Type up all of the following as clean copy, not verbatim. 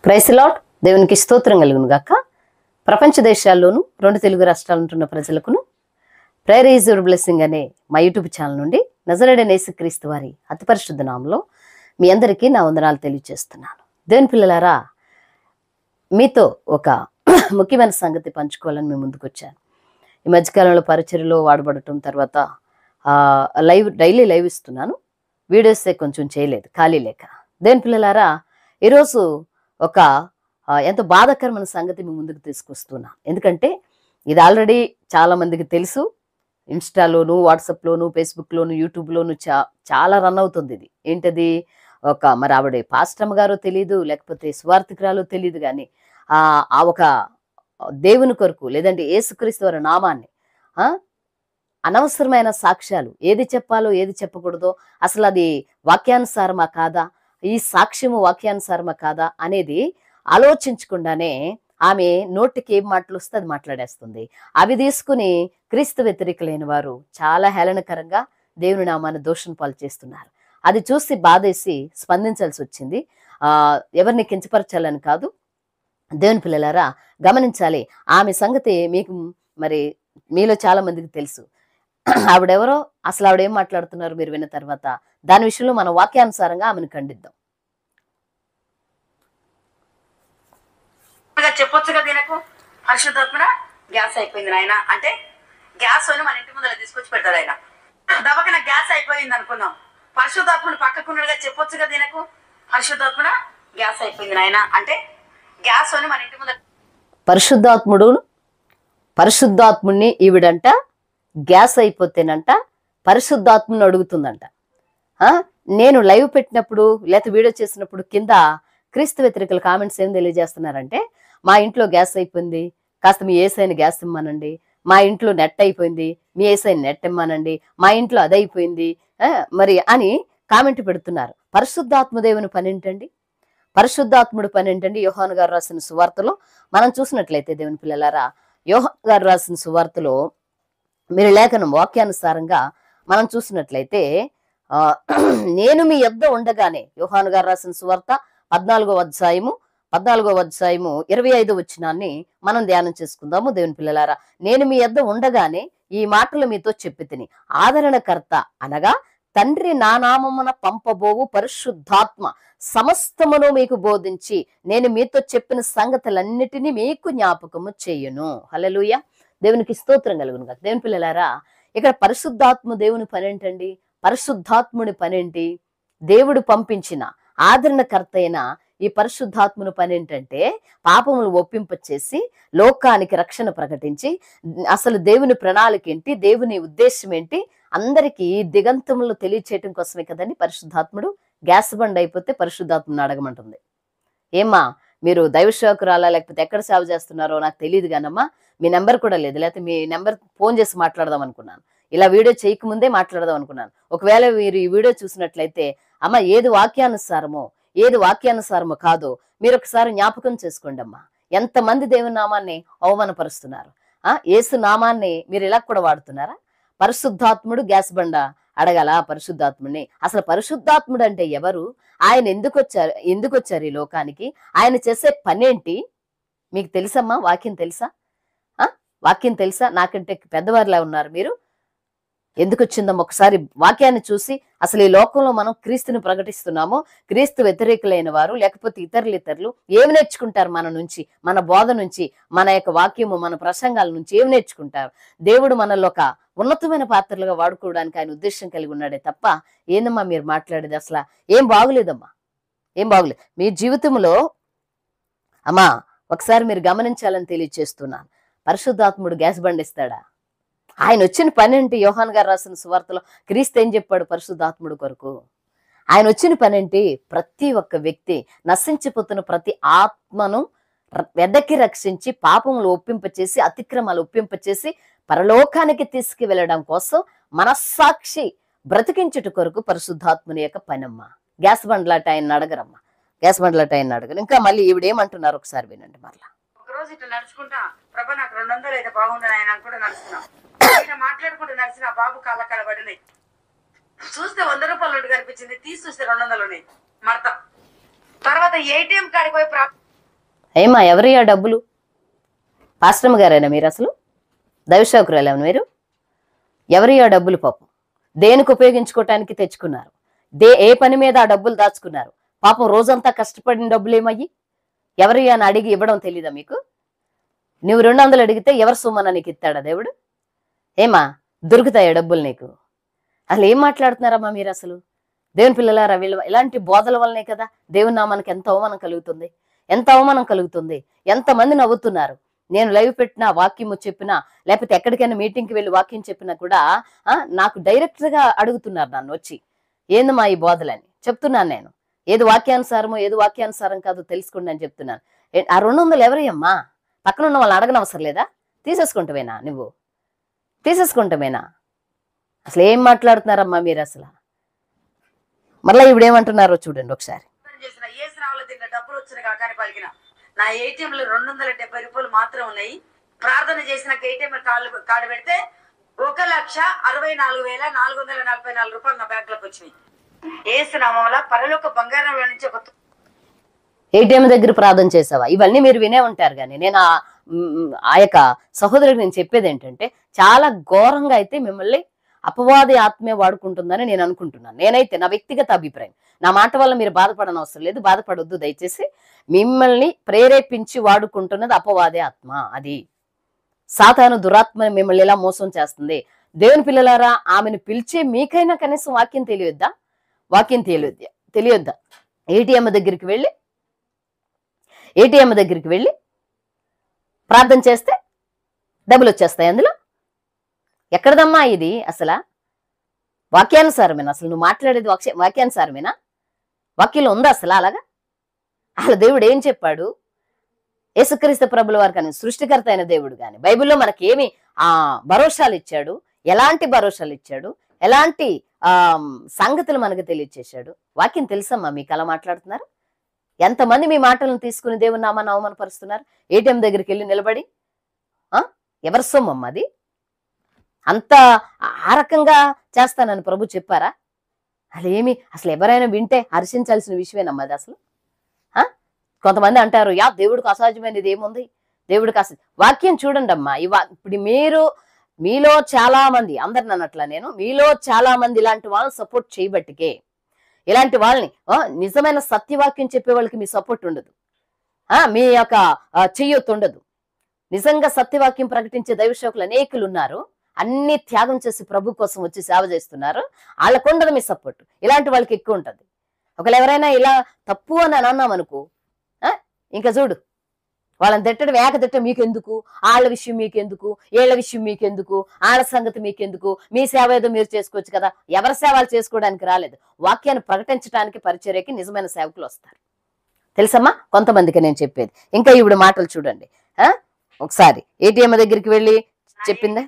Price lord. దేవునికి స్తోత్రం కలుగును గాక. ప్రపంచ దేశాల్లోనూ 2 తెలుగు రాష్ట్రాలు ఉంటున్న ప్రజలకును ప్రేయర్ ఈజ్ యువర్ బ్లెస్సింగ్ అనే మా యూట్యూబ్ ఛానల్ నుండి నజరేయుడైన యేసుక్రీస్తు వారి అతి పరిశుద్ధ నామములో మీ అందరికీ నా వందనాలు తెలియజేస్తున్నాను. దేవుని పిల్లలారా, మీతో ఒక ముఖ్యమైన సంగతి పంచుకోవాలని మేము ముందుకు వచ్చాను. ఈ మధ్యకాలంలో పరిచర్యలో వాడబడటం, తర్వాత డైలీ లైవ్ ఇస్తున్నాను. వీడియోసే కొంచెం చేయలేదు, ఖాళీ లేక. దేవుని పిల్లలారా, ఈరోజు ఒక ఎంతో బాధాకరమైన సంగతి మీ ముందుకు తీసుకొస్తున్నా. ఎందుకంటే ఇది ఆల్రెడీ చాలా మందికి తెలుసు. ఇన్స్టాలోను, వాట్సాప్లోను, ఫేస్బుక్లోను, యూట్యూబ్లోను చాలా రన్ అవుతుంది. ఇది ఏంటది? మరి ఆవిడ పాస్టమ్ గారో తెలియదు, లేకపోతే స్వార్థికురాలో తెలియదు, కానీ ఆ ఒక దేవుని కొరకు, లేదంటే యేసుక్రీస్తు వారి నామాన్ని అనవసరమైన సాక్ష్యాలు, ఏది చెప్పాలో ఏది చెప్పకూడదో, అసలు అది వాక్యానుసారమా కాదా, ఈ సాక్ష్యము వాక్యానుసారమా కాదా అనేది ఆలోచించకుండానే ఆమె నోటికి ఏం మాటలు వస్తే అది మాట్లాడేస్తుంది. అవి తీసుకుని క్రీస్తు వ్యతిరేకులైన వారు చాలా హేళనకరంగా దేవుని నామాన్ని దోషం పాలు చేస్తున్నారు. అది చూసి బాధేసి స్పందించాల్సి వచ్చింది. ఎవరిని కించపరచాలని కాదు. దేవుని పిల్లలారా, గమనించాలి. ఆమె సంగతి మీకు మరి మీలో చాలా మందికి తెలుసు. ఆవిడెవరో, అసలు ఆవిడ ఏం మాట్లాడుతున్నారు మీరు విన్న తర్వాత దాని విషయంలో మనం వాక్యానుసారంగా ఆమెను ఖండిద్దాం. చెప్పొచ్చుగా దీనకు పరిశుద్ధాత్మ గ్యాస్ అయిపోయింది నాయన అంటే గ్యాస్ అని మన ఇంటి ముందర తీసుకొచ్చి పెడతాడు ఆయన. దబకన గ్యాస్ అయిపోయింది అనుకున్నాం, పరిశుద్ధాత్మను పక్కకున్నట్టుగా చెప్పొచ్చుగా దీనకు పరిశుద్ధాత్మ గ్యాస్ అయిపోయింది నాయన అంటే గ్యాస్ అని మన ఇంటి ముందర. పరిశుద్ధాత్ముడిని ఈవిడంట గ్యాస్ అయిపోతేనంట పరిశుద్ధాత్మని అడుగుతుందంట. నేను లైవ్ పెట్టినప్పుడు లేకపోతే వీడియో చేసినప్పుడు కింద క్రీస్తు వ్యతిరేకుల కామెంట్స్ ఏం తెలియజేస్తున్నారంటే, మా ఇంట్లో గ్యాస్ అయిపోయింది, కాస్త మీ ఏసైని గ్యాస్ ఇమ్మానండి, మా ఇంట్లో నెట్ అయిపోయింది, మీ ఏసైని నెట్ ఇమ్మానండి, మా ఇంట్లో అదైపోయింది మరి అని కామెంట్ పెడుతున్నారు. పరిశుద్ధాత్మ దేవుని పని ఏంటండి? పరిశుద్ధాత్ముడు పని ఏంటండి? యోహాను గారు రాసిన సువార్తలో మనం చూసినట్లయితే, దేవుని పిల్లలారా, యోహాను గారు రాసిన సువార్తలో మీరు లేఖనం వాక్యానుసారంగా మనం చూసినట్లయితే, నేను మీ యొద్ద ఉండగానే, యోహాను గారు రాసిన సువార్త 14వ అధ్యాయము 25వ వచనాన్ని మనం ధ్యానం చేసుకుందాము. దేవుని పిల్లలారా, నేను మీ యొద్ద ఉండగానే ఈ మాటలు మీతో చెప్పి తిని, ఆదరణకర్త అనగా తండ్రి నా నామమున పంపబోవు పరిశుద్ధాత్మ సమస్తమును మీకు బోధించి నేను మీతో చెప్పిన సంగతులన్నిటినీ మీకు జ్ఞాపకము చేయును. హల్లెలూయా. దేవునికి స్తోత్రం కలుగును గాక. దేవుని పిల్లలారా, ఇక్కడ పరిశుద్ధాత్మ దేవుని పని ఏంటండి? పరిశుద్ధాత్ముని పనేంటి? దేవుడు పంపించిన ఆదరణకర్త అయిన ఈ పరిశుద్ధాత్ముని పని ఏంటంటే, పాపములు ఒప్పింపచేసి లోకానికి రక్షణ ప్రకటించి, అసలు దేవుని ప్రణాళిక ఏంటి, దేవుని ఉద్దేశం ఏంటి అందరికీ దిగంతములు తెలియచేయటం కోసమే కదండి పరిశుద్ధాత్ముడు. గ్యాస్ బండ్ అయిపోతే పరిశుద్ధాత్మను అడగమంటుంది. ఏమ్మా, మీరు దైవసేవకురాలా లేకపోతే ఎక్కడ సేవ చేస్తున్నారో నాకు తెలియదు కానమ్మా, మీ నెంబర్ కూడా లేదు, లేకపోతే మీ నెంబర్ ఫోన్ చేసి మాట్లాడదాం అనుకున్నాను, ఇలా వీడియో చేయకముందే మాట్లాడదాం అనుకున్నాను. ఒకవేళ మీరు ఈ వీడియో చూసినట్లయితే, అమ్మ ఏది వాక్యానుసారమో కాదో మీరు ఒకసారి జ్ఞాపకం చేసుకోండి అమ్మా. ఎంతమంది దేవుని నామాన్ని అవమానపరుస్తున్నారు. యేసు నామాన్ని మీరు ఇలా కూడా వాడుతున్నారా? పరిశుద్ధాత్ముడు గ్యాస్ బండ అడగాల పరిశుద్ధాత్ముడిని? అసలు పరిశుద్ధాత్ముడు అంటే ఎవరు? ఆయన ఎందుకు వచ్చారు ఈ లోకానికి? ఆయన చేసే పనేంటి మీకు తెలుసమ్మా? వాక్యం తెలుసా? నాకంటే పెద్దవారిలా ఉన్నారు మీరు. ఎందుకు వచ్చిందమ్మా? ఒకసారి వాక్యాన్ని చూసి, అసలు ఈ లోకంలో మనం క్రీస్తుని ప్రకటిస్తున్నామో, క్రీస్తు వ్యతిరేకులైన వారు లేకపోతే ఇతరులు ఏమి నేర్చుకుంటారు మన నుంచి, మన బోధ నుంచి, మన యొక్క వాక్యము, మన ప్రసంగాల నుంచి ఏమి నేర్చుకుంటారు? దేవుడు మనలో ఒక ఉన్నతమైన పాత్రలుగా వాడుకోవడానికి ఆయన ఉద్దేశం కలిగి ఉన్నాడే తప్ప, ఏందమ్మా మీరు మాట్లాడేది? అసలు ఏం బాగులేదమ్మా, ఏం బాగులేదు మీ జీవితంలో. అమ్మా ఒకసారి మీరు గమనించాలని తెలియచేస్తున్నాను. పరిశుద్ధాత్ముడు గ్యాస్ బండిస్తాడా? ఆయన వచ్చిన పని ఏంటి? యోహాను గారు రాసిన సువార్తలో క్రీస్తు ఏం చెప్పాడు పరిశుద్ధాత్ముడు కొరకు? ఆయన వచ్చిన పని ఏంటి? ప్రతి ఒక్క వ్యక్తి, నశించిపోతున్న ప్రతి ఆత్మను వెదకి రక్షించి, పాపములు ఒప్పింపచేసి, అతిక్రమాలు ఒప్పింపచేసి పరలోకానికి తీసుకువెళ్ళడం కోసం మనస్సాక్షి బ్రతికించుట కొరకు పరిశుద్ధాత్ముని యొక్క పనమ్మ. గ్యాస్ బండ్లాట ఆయన అడగరమ్మా, గ్యాస్ బండ్లాట ఆయన అడగరు. ఇంకా మళ్ళీ ఈవిడేమంటున్నారు ఒకసారి వినండి. మరలా ఒకరోజు ఇట్లా నడుచుకుంటా, ప్రభా నాకు 200 అయితే బాగుండదు ఆయన అనుకుంటా నడుచుకున్నాం. మాట్లాడుకుంటూ నడిచిన బాబు కాళ్ళ కలబడినాయి. చూస్తే 100 రూపాయల నోటు కనిపించింది, తీసి చూస్తే 200 ఉన్నాయి మడత. తర్వాత ఏటీఎం కాడికి పోయి ఏమా ఎవరి ఆ డబ్బులు? పాస్టమ్ గారేనా మీరు? అసలు దైవసేవకురాలేమో మీరు? ఎవరి ఆ డబ్బులు? పాపం దేనికి ఉపయోగించుకోవటానికి తెచ్చుకున్నారు? ఏ పని మీద ఆ డబ్బులు దాచుకున్నారు? పాపం రోజంతా కష్టపడిన డబ్బులు ఏమయ్యి? ఎవరి అని అడిగి ఇవ్వడం తెలీదా మీకు? నువ్వు 200 అడిగితే ఎవరు సొమ్మన నీకు ఇస్తాడా దేవుడు? ఏమా దొరుకుతాయా డబ్బులు నీకు? అసలు ఏం మాట్లాడుతున్నారమ్మా మీరు? అసలు దేవుని పిల్లలారా, వీళ్ళు ఇలాంటి బోధల వల్లనే కదా దేవుని నామానికి ఎంత అవమానం కలుగుతుంది, ఎంత అవమానం కలుగుతుంది. ఎంతమంది నవ్వుతున్నారు. నేను లైవ్ పెట్టినా, వాక్యము చెప్పినా, లేకపోతే ఎక్కడికైనా మీటింగ్కి వెళ్ళి వాక్యం చెప్పినా కూడా నాకు డైరెక్ట్ గా అడుగుతున్నారు నన్ను వచ్చి, ఏందమ్మా ఈ బోధలని చెప్తున్నాను నేను. ఏది వాక్యానుసారమో ఏది వాక్యానుసారం కాదో తెలుసుకోండి అని చెప్తున్నాను. ఆ 200 ఎవరయ్యమ్మా? పక్కన ఉన్న వాళ్ళని అడగనవసరం లేదా? తీసేసుకుంటావేనా నువ్వు? తీసేసుకుంటామేనా? అసలు ఏం మాట్లాడుతున్నారమ్మా మీరు? అసలు మళ్ళీ ఇప్పుడు ఏమంటున్నారో చూడండి ఒకసారి. డబ్బులు వచ్చిన కాకని పలికిన నా ఏటీఎంలో 270 రూపాయలు మాత్రం ఉన్నాయి. ప్రార్థన చేసిన ఏటీఎం కార్డు పెడితే 1,64,444 రూపాయలు నా బ్యాంక్ లోకి వచ్చినాయి. యేసు నామములో పరలోక బంగారంలో నుంచి ఒక ఏటీఎం దగ్గర ప్రార్థన చేసావా? ఇవన్నీ మీరు వినే ఉంటారు. కానీ నేను ఆ యొక్క సహోదరుడికి నేను చెప్పేది ఏంటంటే, చాలా ఘోరంగా అయితే మిమ్మల్ని అపవాది ఆత్మే వాడుకుంటుందని నేను అనుకుంటున్నాను. నేనైతే నా వ్యక్తిగత అభిప్రాయం. నా మాట వల్ల మీరు బాధపడని అవసరం లేదు, బాధపడొద్దు దయచేసి. మిమ్మల్ని ప్రేరేపించి వాడుకుంటున్నది అపవాది ఆత్మ. అది సాతాను దురాత్మని మిమ్మల్ని ఎలా మోసం చేస్తుంది. దేవుని పిల్లలారా, ఆమెను పిలిచే మీకైనా కనీసం వాక్యం తెలియొద్దా? వాక్యం తెలియొద్దా? ఏటీఎం దగ్గరికి వెళ్ళి ప్రార్థన చేస్తే డబ్బులు వచ్చేస్తాయి అందులో. ఎక్కడదమ్మా ఇది? అసలు వాక్యానుసారమేనా? అసలు నువ్వు మాట్లాడేది వాక్యానుసారమేనా? వాక్యంలో ఉందా అసలు అలాగా? అసలు దేవుడు ఏం చెప్పాడు? యేసుక్రీస్తు ప్రభుల వారు కానీ, సృష్టికర్త అయిన దేవుడు కానీ బైబిల్లో మనకేమి భరోసాలు ఇచ్చాడు? ఎలాంటి భరోసాలు ఇచ్చాడు? ఎలాంటి సంగతులు మనకు తెలియచేశాడు? వాక్యం తెలుసమ్మా మీకు? అలా మాట్లాడుతున్నారు. ఎంతమంది మీ మాటలను తీసుకుని దేవుని నామాన్ని అవమానపరుస్తున్నారు? ఏటీఎం దగ్గరికి వెళ్ళి నిలబడి ఎవరి సొమ్మమ్మ అది? అంత ఆ రకంగా చేస్తానని ప్రభు చెప్పారా? అసలు ఎవరైనా వింటే హర్షించాల్సిన విషయమేనమ్మా అది అసలు. కొంతమంది అంటారు, దేవుడికి అసాధ్యమైనది ఏముంది? దేవుడికి వాక్యం చూడండి అమ్మా. ఇప్పుడు మీలో చాలా మంది, అందరిని అన్నట్లా నేను, మీలో చాలా మంది ఇలాంటి వాళ్ళని సపోర్ట్ చేయబట్టికే, ఇలాంటి వాళ్ళని నిజమైన సత్యవాక్యం చెప్పే వాళ్ళకి మీ సపోర్ట్ ఉండదు, మీ యొక్క చెయ్యొత్తు ఉండదు. నిజంగా సత్యవాక్యం ప్రకటించే దైవసేవకులు అనేకులు ఉన్నారు. అన్ని త్యాగం చేసి ప్రభు కోసం వచ్చి సేవ చేస్తున్నారు. వాళ్ళకు ఉండదు మీ సపోర్ట్. ఇలాంటి వాళ్ళకి ఎక్కువ ఉంటుంది. ఒకవేళ ఎవరైనా ఇలా తప్పు అని అన్నాం అనుకో, ఇంకా చూడు వాళ్ళని తిట్టడం తిట్ట మీకెందుకు, వాళ్ళ విషయం మీకెందుకు, ఏళ్ల విషయం మీకెందుకు, వాళ్ళ సంగతి మీకెందుకు, మీ సేవ ఏదో మీరు చేసుకోవచ్చు కదా. ఎవరి సేవలు చేసుకోవడానికి రాలేదు, వాక్యాన్ని ప్రకటించడానికి పరిచర్యకి నిజమైన సేవకులు వస్తారు. తెలుసమ్మా? కొంతమందికి నేను చెప్పేది. ఇంకా ఇప్పుడు మాటలు చూడండి. ఒకసారి ఏటీఎం దగ్గరికి వెళ్ళి చెప్పిందే,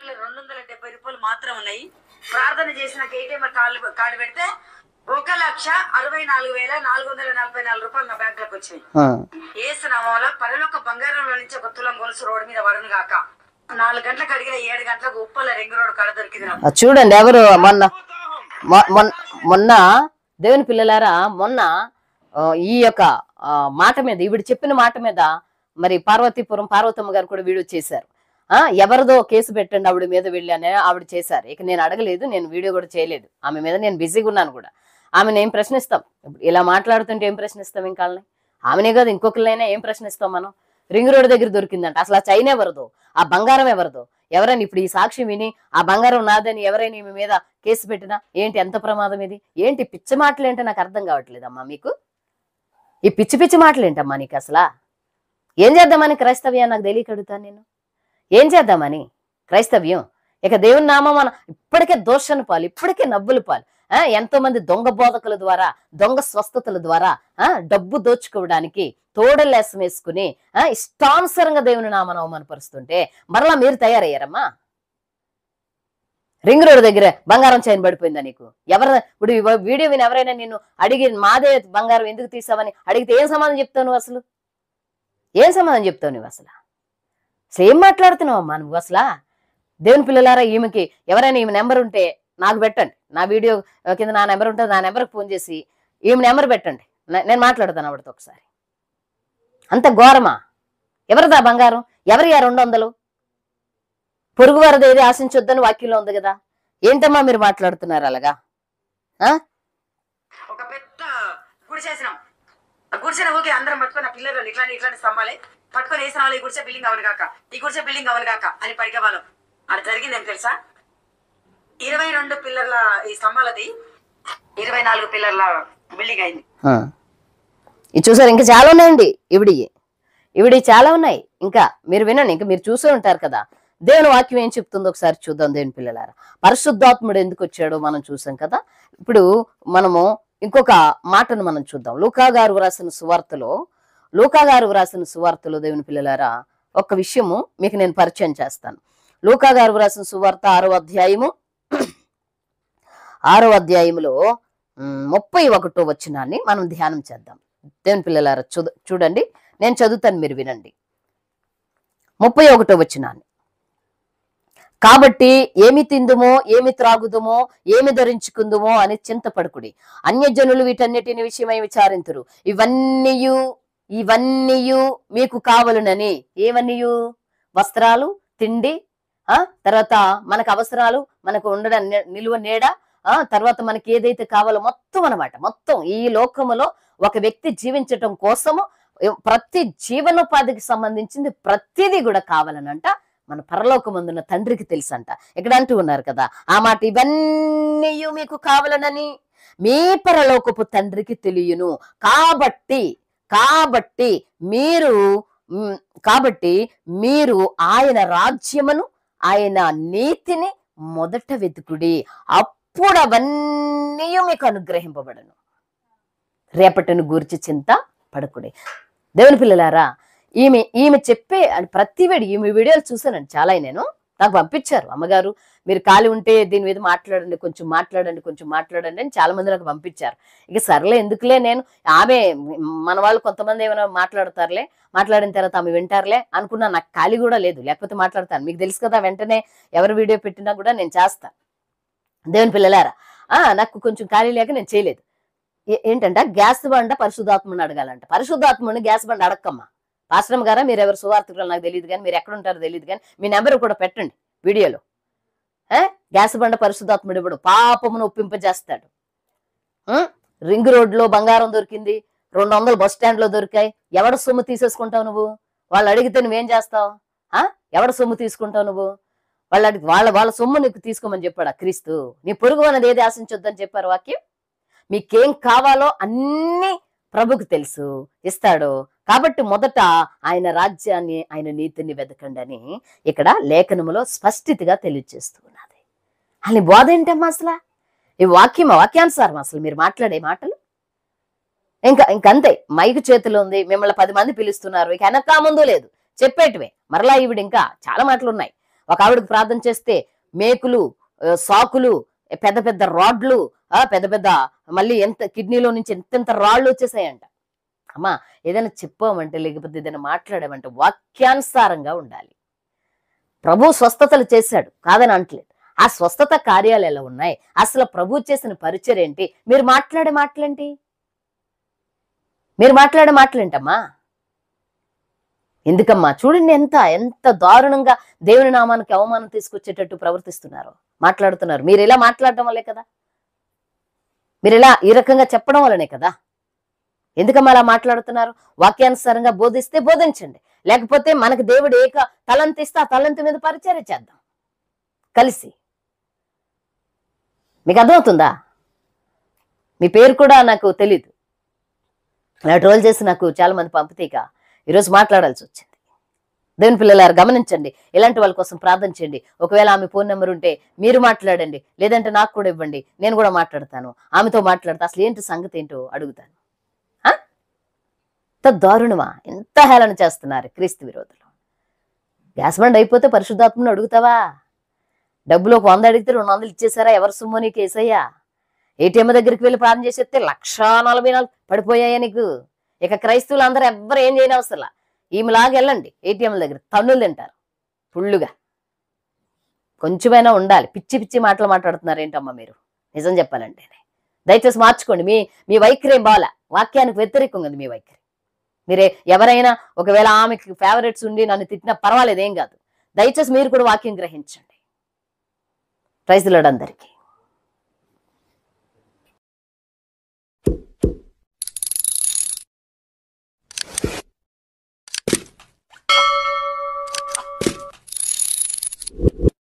270 రూపాయలు మాత్రం ఉన్నాయి. ప్రార్థన చేసిన ఏటీఎం కార్డు పెడితే 1,64,444 రూపాయలు నా బ్యాంక్ లోకి వచ్చినాయి. యేసు నామములో పరలోక బంగారంలో నుంచి ఒక తులం గొలుసు రోడ్డు మీద వరును గాక. 4 గంటలకు అడిగిన 7 గంటలకు ఉప్పల రింగ్ రోడ్ కడ దొరికింది. చూడండి ఎవరు మొన్న దేవుని పిల్లలారా, మొన్న ఈ యొక్క మాట మీద, ఈవిడ చెప్పిన మాట మీద మరి పార్వతమ్మ గారు కూడా వీడియో చేశారు. ఎవరిదో కేసు పెట్టండి ఆవిడ మీద వెళ్ళి అని ఆవిడ చేశారు. ఇక నేను అడగలేదు, నేను వీడియో కూడా చేయలేదు. ఆమె మీద నేను బిజీగా ఉన్నాను కూడా. ఆమెను ఏం ప్రశ్నిస్తాం? ఇలా మాట్లాడుతుంటే ఏం ప్రశ్నిస్తాం? ఇంకాళ్ళని ఆమెనే కాదు ఇంకొకరినైనా ఏం ప్రశ్నిస్తాం మనం? రింగ్ రోడ్ దగ్గర దొరికిందంట. అసలు ఆ చైన్ ఎవరిదో, ఆ బంగారం ఎవరిదో? ఎవరైనా ఇప్పుడు ఈ సాక్షి విని ఆ బంగారం నాదని ఎవరైనా ఈమె మీద కేసు పెట్టినా ఏంటి? ఎంత ప్రమాదం ఇది? ఏంటి పిచ్చి మాటలు ఏంటో నాకు అర్థం కావట్లేదమ్మా మీకు. ఈ పిచ్చి మాటలు ఏంటమ్మా నీకు? అసలు ఏం చేద్దామని క్రైస్తవ్యం నాకు తెలియక అడుగుతాను నేను. ఏం చేద్దామని క్రైస్తవ్యం? ఇక దేవుని నామం మనం ఇప్పటికే దోషను పాలు, ఇప్పటికే నవ్వులు పాలు. ఎంతో మంది దొంగ బోధకుల ద్వారా, దొంగ స్వస్థతల ద్వారా డబ్బు దోచుకోవడానికి తోడలేసం వేసుకుని ఇష్టానుసారంగా దేవుని నామను అవమానపరుస్తుంటే మరలా మీరు తయారయ్యారమ్మా. రింగ్ రోడ్ దగ్గర బంగారం చైన్ పడిపోయిందా నీకు? ఇప్పుడు వీడియో విని ఎవరైనా నిన్ను అడిగి మాదే బంగారం ఎందుకు తీసావని అడిగితే ఏం సమాధానం చెప్తావు నువ్వు? అసలు ఏం సమాధానం చెప్తావు నువ్వు? అసలు ఏం మాట్లాడుతున్నావు అమ్మా నువ్వు? అసలు దేవుని పిల్లలారా, ఈమెకి ఎవరైనా ఈమె నెంబర్ ఉంటే నాకు పెట్టండి. నా వీడియో కింద నా నెంబర్ ఉంటుంది, నా నెంబర్కి ఫోన్ చేసి ఈమె నెంబర్ పెట్టండి, నేను మాట్లాడతాను ఆవిడతో ఒకసారి. అంత ఘోరమా? ఎవరిదా బంగారం? ఎవరి 200? పొరుగు వారిది ఏది ఆశించొద్దని వాక్యంలో ఉంది కదా. ఏంటమ్మా మీరు మాట్లాడుతున్నారు అలాగా? ఒక పెద్ద గుడిసేసినాం. గుడిసిన ఊకే అందరం పట్టుకుని పిల్లలు ఇట్లాంటి స్తంభాలే పట్టుకొని వేసిన వాళ్ళు ఈ గుడిసే బిల్డింగ్ అవను కాక, ఈ గుడిసే బిల్డింగ్ అవను కాక అని పడికే వాళ్ళు. అది జరిగింది ఏం తెలుసా? 22 పిల్లర్ల ఈ స్తంభాలది 24 పిల్లర్ల బిల్డింగ్ అయింది. ఇది చూసారు. ఇంకా చాలా ఉన్నాయండి. ఇవిడి చాలా ఉన్నాయి. ఇంకా మీరు వినండి, ఇంకా మీరు చూసే ఉంటారు కదా. దేవుని వాక్యం ఏం చెప్తుందో ఒకసారి చూద్దాం. దేవుని పిల్లలారా, పరిశుద్ధాత్ముడు ఎందుకు వచ్చాడో మనం చూసాం కదా. ఇప్పుడు మనము ఇంకొక మాటను మనం చూద్దాం. లూకా గారు వ్రాసిన సువార్తలో దేవుని పిల్లలారా ఒక విషయము మీకు నేను పరిచయం చేస్తాను. లూకా గారు వ్రాసిన సువార్త 6వ అధ్యాయములో 31వ వచనాన్ని మనం ధ్యానం చేద్దాం. దేవుని పిల్లలారా చూడండి, నేను చదువుతాను, మీరు వినండి. 31వ వచనాన్ని. కాబట్టి ఏమి తిందుమో, ఏమి త్రాగుదుమో, ఏమి ధరించుకుందుమో అని చింతపడుకుడి. అన్యజనులు వీటన్నిటిని విషయమై విచారింతురు. ఇవన్నీయు మీకు కావలునని. ఏవన్నీయు? వస్త్రాలు, తిండి, తర్వాత మనకు అవసరాలు, మనకు ఉండడం నిలువ నీడ, తర్వాత మనకి ఏదైతే కావాలో మొత్తం అన్నమాట. మొత్తం ఈ లోకములో ఒక వ్యక్తి జీవించటం కోసము ప్రతి జీవనోపాధికి సంబంధించింది ప్రతిదీ కూడా కావాలనంట మన పరలోకమందున్న తండ్రికి తెలుసంట. ఇక్కడ అంటూ ఉన్నారు కదా ఆ మాట, ఇవన్నీ మీకు కావాలనని మీ పరలోకపు తండ్రికి తెలియను. కాబట్టి మీరు ఆయన రాజ్యమును, ఆయన నీతిని మొదట వెతుకుడి, అప్పుడు అవన్నీ మీకు అనుగ్రహింపబడను. రేపటిని గూర్చి చింత పడకుడి. దేవుని పిల్లలారా, ఈమె చెప్పే ప్రతివేడి ఈమె వీడియోలు చూసానండి చాలా. నాకు పంపించారు, అమ్మగారు మీరు ఖాళీ ఉంటే దీని మీద మాట్లాడండి, కొంచెం మాట్లాడండి అని చాలా మంది నాకు పంపించారు. ఇక సర్లే ఎందుకులే, నేను ఆమె మన వాళ్ళు కొంతమంది ఏమైనా మాట్లాడతారులే, మాట్లాడిన తర్వాత ఆమె వింటారులే అనుకున్నా. నాకు ఖాళీ కూడా లేదు, లేకపోతే మాట్లాడతాను. మీకు తెలుసు కదా, వెంటనే ఎవరు వీడియో పెట్టినా కూడా నేను చేస్తాను. దేవుని పిల్లలారా, నాకు కొంచెం ఖాళీ లేక నేను చేయలేదు. ఏంటంటే గ్యాస్ బండ పరిశుద్ధాత్మని అడగాలంట. పరిశుద్ధాత్మని గ్యాస్ బండ అడక్కమ్మా. పాస్టమ్ గారా, మీరు ఎవరు సువార్తికులు నాకు తెలియదు కానీ, మీరు ఎక్కడ ఉంటారో తెలియదు కానీ మీ నెంబర్ కూడా పెట్టండి వీడియోలో. గ్యాస్ బండ పరిశుద్ధాత్ముడు ఇప్పుడు పాపమును ఒప్పింపజేస్తాడు. రింగ్ రోడ్లో బంగారం దొరికింది, 200 బస్ స్టాండ్ లో దొరికాయి. ఎవడ సొమ్ము తీసేసుకుంటావు నువ్వు? వాళ్ళు అడిగితే నువ్వేం చేస్తావు? ఎవడ సొమ్ము తీసుకుంటావు నువ్వు? వాళ్ళ సొమ్ము నీకు తీసుకోమని చెప్పాడు క్రీస్తు. నీ పొరుగు అనేది ఏది ఆశించొద్దని చెప్పారు వాక్యం. మీకేం కావాలో అన్ని ప్రభుకు తెలుసు, ఇస్తాడు. కాబట్టి మొదట ఆయన రాజ్యాన్ని, ఆయన నీతిని వెతకండి అని ఇక్కడ లేఖనములో స్పష్టతగా తెలియజేస్తూ ఉన్నది. అని బోధ ఏంటమ్మా అసలు? ఈ వాక్యానుసారం అసలు మీరు మాట్లాడే మాటలు. ఇంకంతే, మైకు చేతిలో ఉంది, మిమ్మల్ని 10 మంది పిలుస్తున్నారు, ఇక వెనక ముందు లేదు, చెప్పేటివే. మరలా ఈవిడ ఇంకా చాలా మాటలు ఉన్నాయి. ఒక ఆవిడకు ప్రార్థన చేస్తే మేకులు, సాకులు, పెద్ద పెద్ద రాడ్లు, పెద్ద మళ్ళీ ఎంత కిడ్నీలో నుంచి ఎంతెంత రాళ్ళు వచ్చేసాయంట. అమ్మా, ఏదైనా చెప్పామంటే లేకపోతే ఏదైనా మాట్లాడామంటే వాక్యానుసారంగా ఉండాలి. ప్రభు స్వస్థతలు చేశాడు కాదని అంటలేదు. ఆ స్వస్థత కార్యాలు ఎలా ఉన్నాయి? అసలు ప్రభు చేసిన పరిచయం ఏంటి? మీరు మాట్లాడే మాటలేంటమ్మా? ఎందుకమ్మా? చూడండి ఎంత దారుణంగా దేవుని నామానికి అవమానం తీసుకొచ్చేటట్టు ప్రవర్తిస్తున్నారు, మాట్లాడుతున్నారు. మీరు ఇలా మాట్లాడటం వల్లే కదా, మీరు ఇలా ఈ రకంగా చెప్పడం వల్లనే కదా. ఎందుకమ్మా అలా మాట్లాడుతున్నారు? వాక్యానుసారంగా బోధిస్తే బోధించండి, లేకపోతే మనకు దేవుడు తలంతి ఇస్తే ఆ తలంతి మీద పరిచర్య చేద్దాం కలిసి. మీకు అర్థమవుతుందా? మీ పేరు కూడా నాకు తెలీదు, ట్రోల్ చేసి నాకు చాలా మంది పంపితేక ఈరోజు మాట్లాడాల్సి వచ్చింది. దేవుని పిల్లలారు గమనించండి, ఇలాంటి వాళ్ళ కోసం ప్రార్థన చేయండి. ఒకవేళ ఆమె ఫోన్ నెంబర్ ఉంటే మీరు మాట్లాడండి, లేదంటే నాకు కూడా ఇవ్వండి, నేను కూడా మాట్లాడతాను. ఆమెతో మాట్లాడతా అసలు ఏంటి సంగతి ఏంటో అడుగుతాను. ఎంత దారుణమా, ఎంత హేళన చేస్తున్నారు క్రీస్తు విరోధులు. గ్యాస్ బండ్ అయిపోతే పరిశుద్ధాత్మను అడుగుతావా? డబ్బులు 100 అడిగితే 200 ఇచ్చేసారా? ఎవరు సొమ్ము నీకు ఏసయ్యా? ఏటీఎం దగ్గరికి వెళ్ళి ప్రార్థన చేసేస్తే 1,44,000 పడిపోయాయా నీకు? ఇక క్రైస్తవులు అందరూ ఎవ్వరు ఏం చేయని అవసరం, ఈమెలాగా వెళ్ళండి ఏటీఎంల దగ్గర, తన్నులు తింటారు ఫుల్లుగా. కొంచెమైనా ఉండాలి. పిచ్చి మాటలు మాట్లాడుతున్నారు ఏంటమ్మా మీరు? నిజం చెప్పాలంటే దయచేసి మార్చుకోండి. మీ వైఖరి ఏం బాలా, వాక్యానికి వ్యతిరేకంగా ఉంది మీ వైఖరి. మీరే ఎవరైనా ఒకవేళ ఆమెకి ఫేవరెట్స్ ఉండి నన్ను తిట్టినా పర్వాలేదు, ఏం కాదు. దయచేసి మీరు కూడా వాక్యం గ్రహించండి. ప్రైజ్ లార్డ్ అందరికీ.